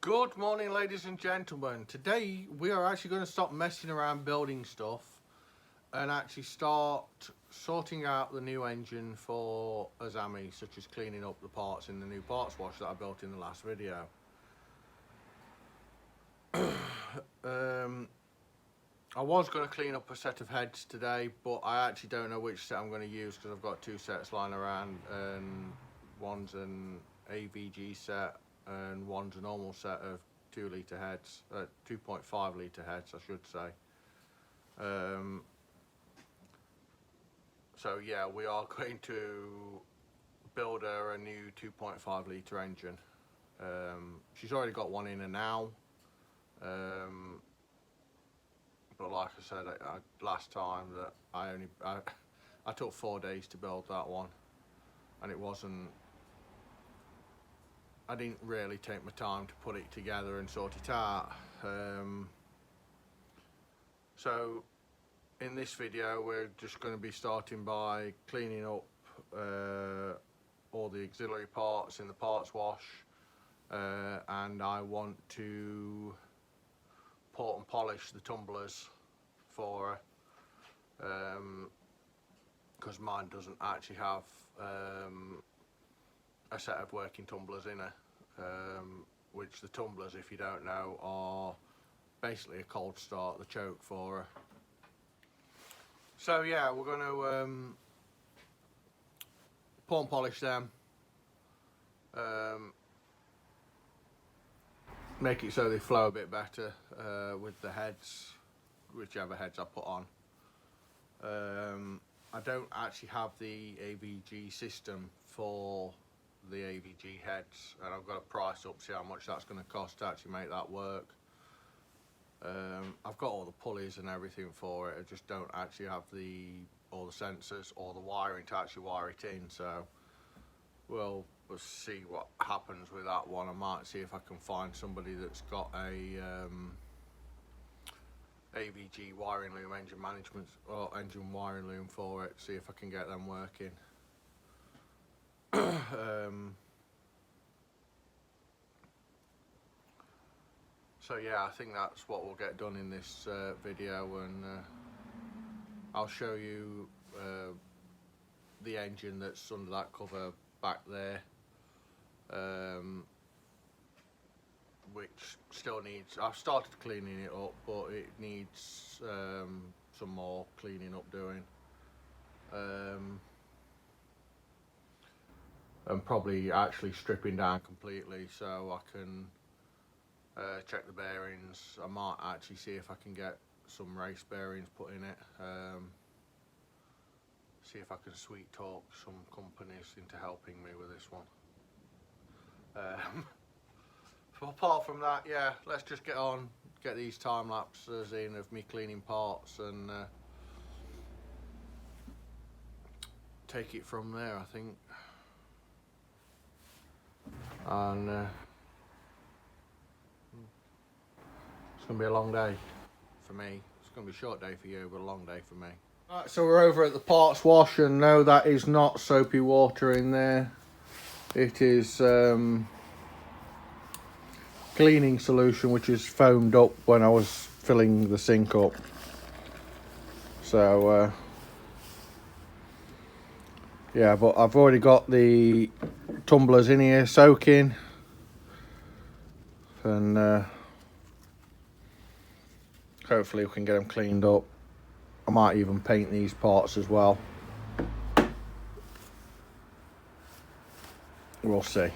Good morning, ladies and gentlemen. Today we are actually going to stop messing around building stuff and actually start sorting out the new engine for Asami, such as cleaning up the parts in the new parts wash that I built in the last video. I was going to clean up a set of heads today, but I actually don't know which set I'm going to use because I've got two sets lying around, and one's an AVG set and one's a normal set of 2 litre heads, 2.5 litre heads I should say. So yeah, we are going to build her a new 2.5 litre engine. She's already got one in her now, but like I said last time, that I took 4 days to build that one, and I didn't really take my time to put it together and sort it out. So in this video we're just going to be starting by cleaning up all the auxiliary parts in the parts wash, and I want to port and polish the tumblers for her, because mine doesn't actually have a set of working tumblers in her, which the tumblers, if you don't know, are basically a cold start, the choke for her. So yeah, we're going to pour and polish them, make it so they flow a bit better with the heads, whichever heads I put on. I don't actually have the AVG system for the AVG heads, and I've got to price up, see how much that's going to cost to actually make that work. I've got all the pulleys and everything for it, I just don't actually have all the sensors or the wiring to actually wire it in, so we'll see what happens with that one. I might see if I can find somebody that's got a AVG wiring loom, engine management or engine wiring loom for it, see if I can get them working. So yeah, I think that's what we'll get done in this video, and I'll show you the engine that's under that cover back there, which still needs, I've started cleaning it up, but it needs some more cleaning up doing, and probably actually stripping down completely so I can check the bearings. I might actually see if I can get some race bearings put in it, see if I can sweet talk some companies into helping me with this one. So apart from that, yeah, let's just get these time lapses in of me cleaning parts, and take it from there, I think. And it's going to be a long day for me. It's going to be a short day for you, but a long day for me. Right, so we're over at the parts wash, and no, that is not soapy water in there. It is cleaning solution, which is foamed up when I was filling the sink up. So yeah, but I've already got the tumblers in here soaking, and hopefully we can get them cleaned up. I might even paint these parts as well. We'll see.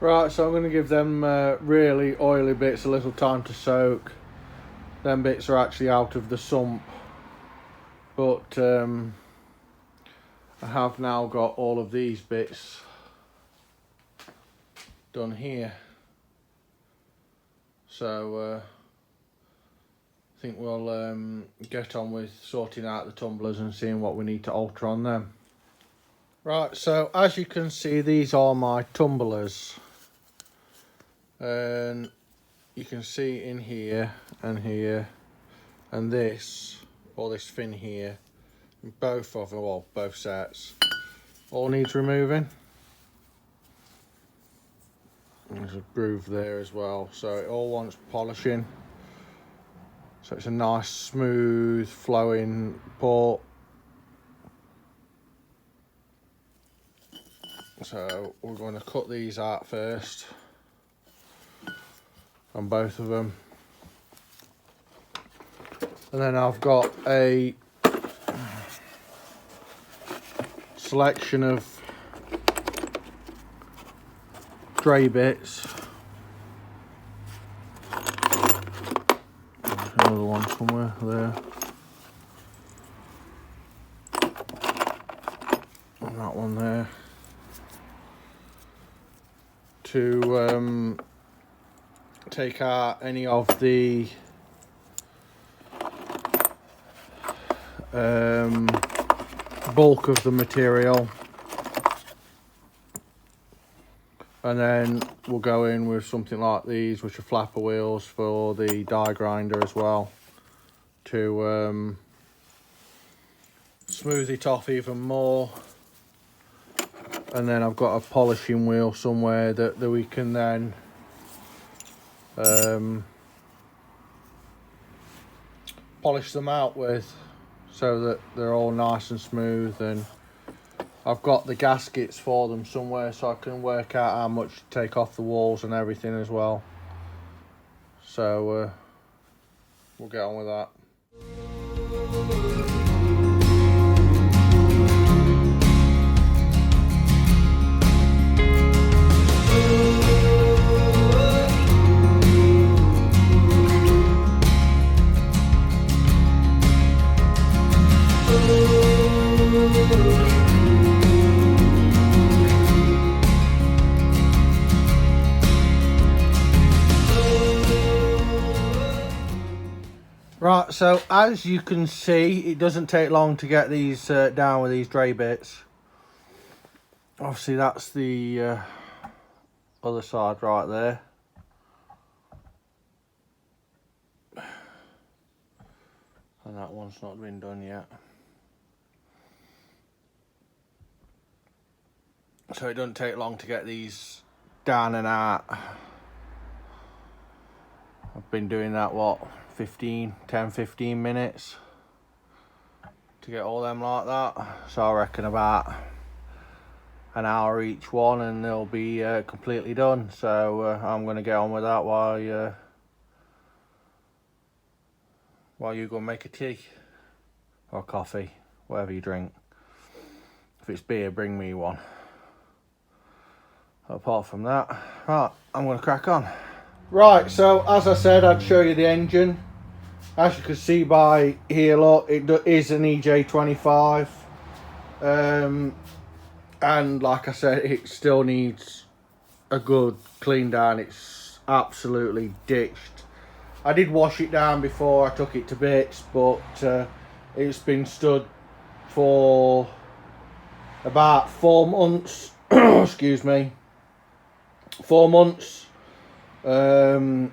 Right, so I'm going to give them really oily bits a little time to soak. Them bits are actually out of the sump, but I have now got all of these bits done here. So I think we'll get on with sorting out the tumblers and seeing what we need to alter on them. Right, so as you can see, these are my tumblers. And you can see in here and here and this, or this fin here, both of them, well, both sets, all needs removing. There's a groove there as well, so it all wants polishing. So it's a nice, smooth, flowing port. So we're going to cut these out first, on both of them. And then I've got a selection of tray bits. There's another one somewhere there. And that one there. To take out any of the bulk of the material, and then we'll go in with something like these, which are flapper wheels for the die grinder as well, to smooth it off even more. And then I've got a polishing wheel somewhere that we can then polish them out with, so that they're all nice and smooth. And I've got the gaskets for them somewhere, so I can work out how much to take off the walls and everything as well. So we'll get on with that. Right, so as you can see, it doesn't take long to get these down with these tray bits. Obviously that's the other side right there. And that one's not been done yet. So it doesn't take long to get these down and out. I've been doing that, what, 10-15 minutes to get all them like that. So I reckon about an hour each one and they'll be completely done. So I'm going to get on with that while you go and make a tea or coffee, whatever you drink. If it's beer, bring me one. Apart from that, right, I'm going to crack on. Right, so as I said, I'd show you the engine. As you can see by here, look, it is an EJ25. And like I said, it still needs a good clean down. It's absolutely ditched. I did wash it down before I took it to bits, but it's been stood for about 4 months. Excuse me. 4 months under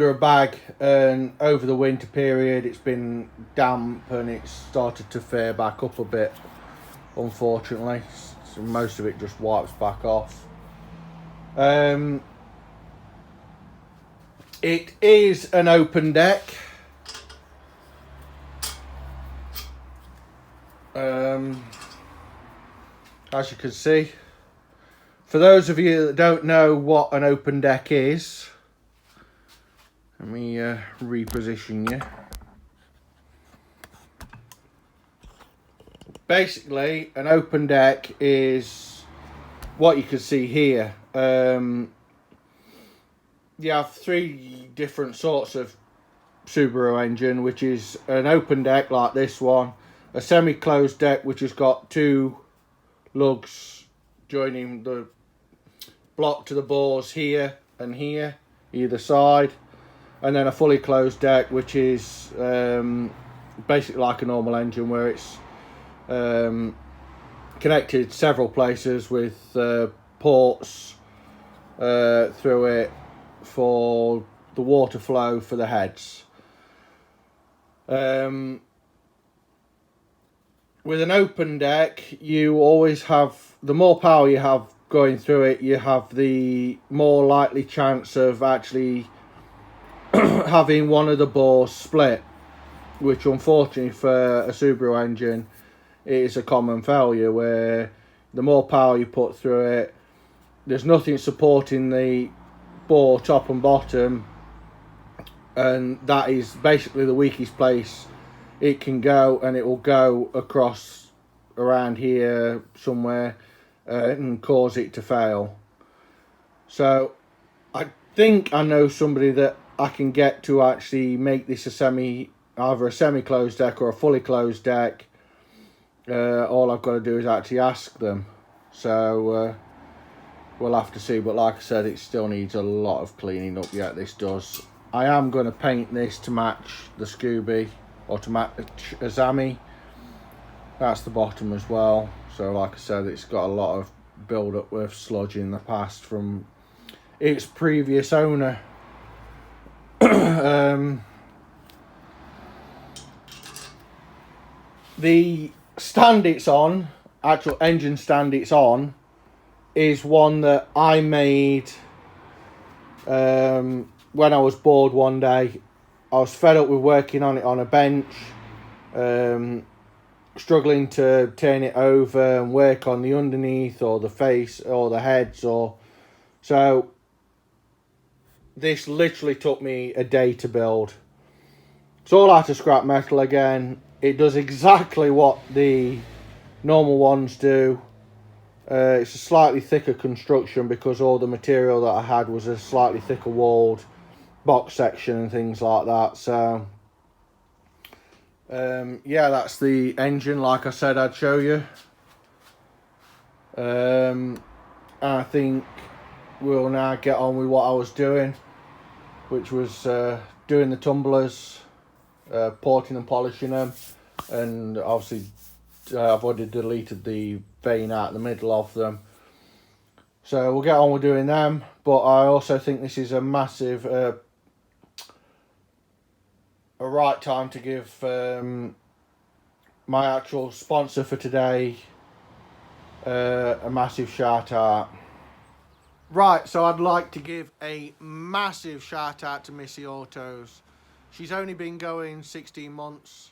a bag, and over the winter period it's been damp and it's started to fare back up a bit, unfortunately. So most of it just wipes back off. It is an open deck. As you can see. For those of you that don't know what an open deck is, let me reposition you. Basically, an open deck is what you can see here. you have three different sorts of Subaru engine, which is an open deck like this one, a semi-closed deck which has got two lugs joining the block to the bores here and here, either side, and then a fully closed deck which is basically like a normal engine, where it's connected several places with ports through it for the water flow for the heads. With an open deck, you always have, the more power you have going through it, you have the more likely chance of actually having one of the bores split, which unfortunately for a Subaru engine is a common failure, where the more power you put through it, there's nothing supporting the bore top and bottom, and that is basically the weakest place it can go, and it will go across around here somewhere and cause it to fail. So I think I know somebody that I can get to actually make this either a semi-closed deck or a fully closed deck. All I've got to do is actually ask them. So we'll have to see, but like I said, it still needs a lot of cleaning up yet, this does. I am going to paint this to match the Scooby, or to match Asami. That's the bottom as well. So like I said, it's got a lot of build up with sludge in the past from its previous owner. The stand it's on, actual engine stand it's on, is one that I made when I was bored one day. I was fed up with working on it on a bench, struggling to turn it over and work on the underneath or the face or the heads, so this literally took me a day to build. It's all out of scrap metal again. It does exactly what the normal ones do. It's a slightly thicker construction because all the material that I had was a slightly thicker walled box section and things like that. So yeah, that's the engine, like I said I'd show you. I think we'll now get on with what I was doing, which was doing the tumblers, porting and polishing them, and obviously I've already deleted the vein out the middle of them, so we'll get on with doing them. But I also think this is a massive a right time to give my actual sponsor for today a massive shout out. Right, so I'd like to give a massive shout out to Missy Autos. She's only been going 16 months.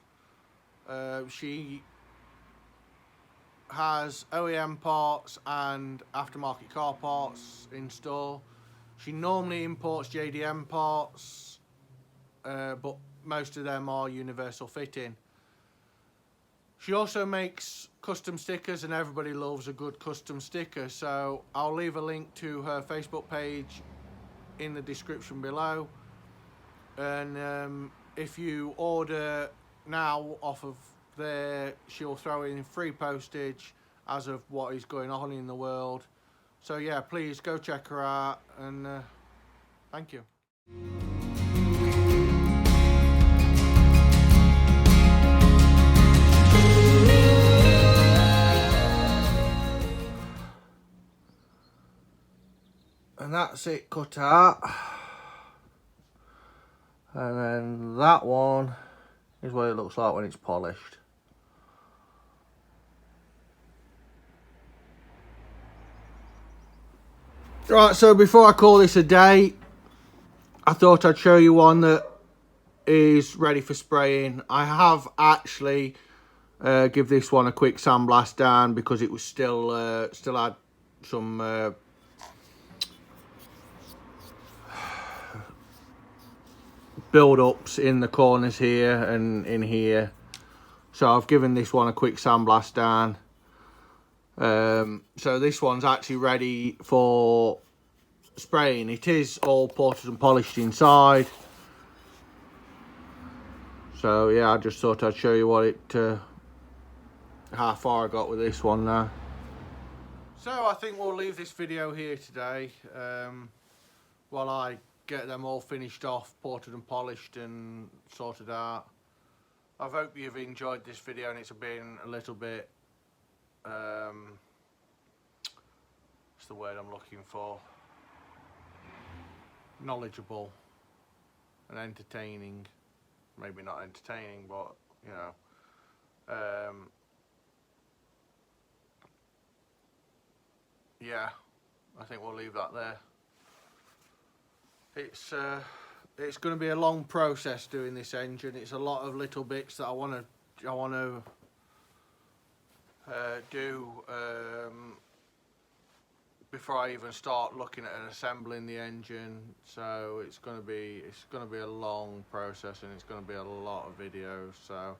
She has OEM parts and aftermarket car parts in store. She normally imports JDM parts, but most of them are universal fitting. She also makes custom stickers, and everybody loves a good custom sticker, so I'll leave a link to her Facebook page in the description below. And if you order now off of there, she'll throw in free postage as of what is going on in the world. So yeah, please go check her out, and thank you. And that's it cut out. And then that one is what it looks like when it's polished. Right, so before I call this a day, I thought I'd show you one that is ready for spraying. I have actually give this one a quick sandblast down because it was still had some build-ups in the corners here and in here. So I've given this one a quick sandblast down. So this one's actually ready for spraying. It is all ported and polished inside. So yeah, I just thought I'd show you what it, how far I got with this one now. So I think we'll leave this video here today, while I get them all finished off, ported and polished and sorted out. I hope you've enjoyed this video and it's been a little bit, what's the word I'm looking for? Knowledgeable and entertaining. Maybe not entertaining, but you know, yeah, I think we'll leave that there. It's going to be a long process doing this engine. It's a lot of little bits that I want to do before I even start looking at and assembling the engine. So it's going to be a long process, and it's going to be a lot of videos. So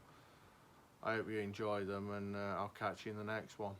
I hope you enjoy them, and I'll catch you in the next one.